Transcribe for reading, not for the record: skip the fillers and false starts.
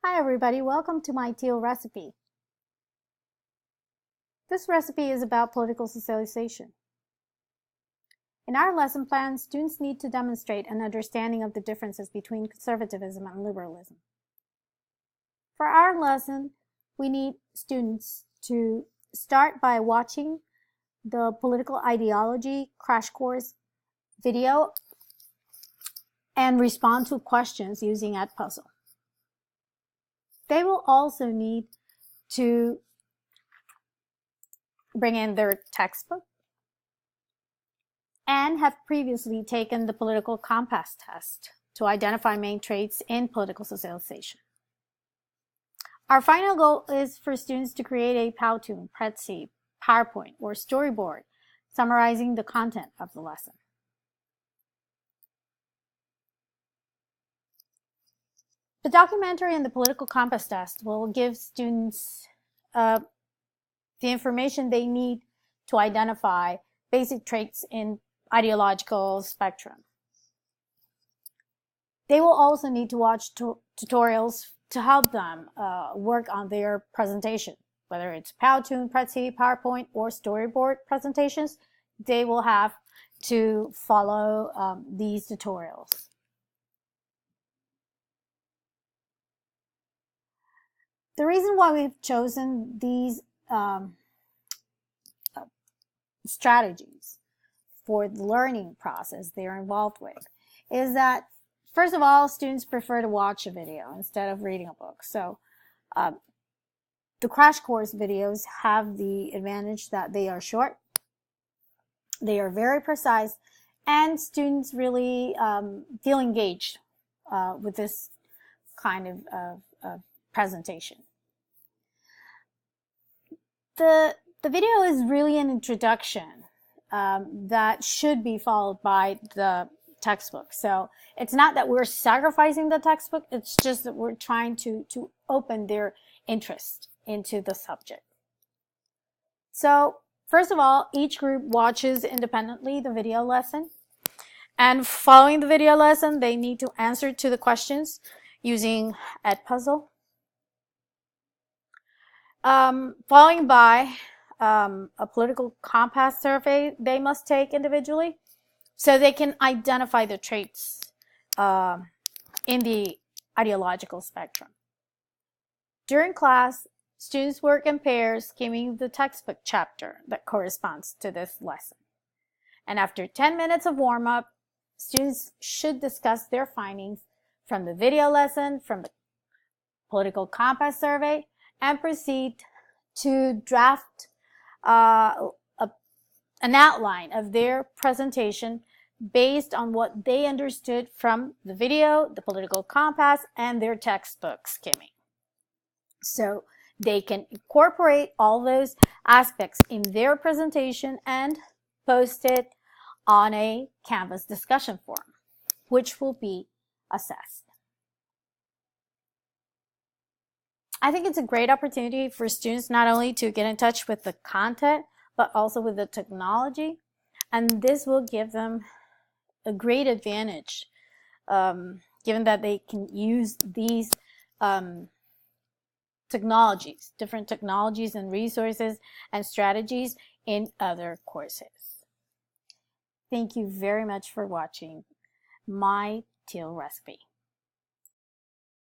Hi everybody, welcome to my TEAL recipe. This recipe is about political socialization. In our lesson plan, students need to demonstrate an understanding of the differences between conservatism and liberalism. For our lesson, we need students to start by watching the political ideology crash course video and respond to questions using Edpuzzle. They will also need to bring in their textbook and have previously taken the political compass test to identify main traits in political socialization. Our final goal is for students to create a Powtoon, Prezi, PowerPoint, or storyboard summarizing the content of the lesson. The documentary and the political compass test will give students the information they need to identify basic traits in ideological spectrum. They will also need to watch tutorials to help them work on their presentation, whether it's Powtoon, Prezi, PowerPoint, or storyboard presentations. They will have to follow these tutorials. The reason why we've chosen these strategies for the learning process they're involved with is that, first of all, students prefer to watch a video instead of reading a book. So the crash course videos have the advantage that they are short, they are very precise, and students really feel engaged with this kind of presentation. The video is really an introduction that should be followed by the textbook. So it's not that we're sacrificing the textbook, it's just that we're trying to open their interest into the subject. So first of all, each group watches independently the video lesson, and following the video lesson, they need to answer to the questions using Edpuzzle. Following by a political compass survey they must take individually so they can identify the traits in the ideological spectrum. During class, students work in pairs skimming the textbook chapter that corresponds to this lesson. And after 10 minutes of warm-up, students should discuss their findings from the video lesson, from the political compass survey, and proceed to draft an outline of their presentation based on what they understood from the video, the political compass, and their textbook skimming. So they can incorporate all those aspects in their presentation and post it on a Canvas discussion forum, which will be assessed. I think it's a great opportunity for students not only to get in touch with the content, but also with the technology. And this will give them a great advantage, given that they can use these technologies, different technologies and resources and strategies in other courses. Thank you very much for watching my TEAL recipe.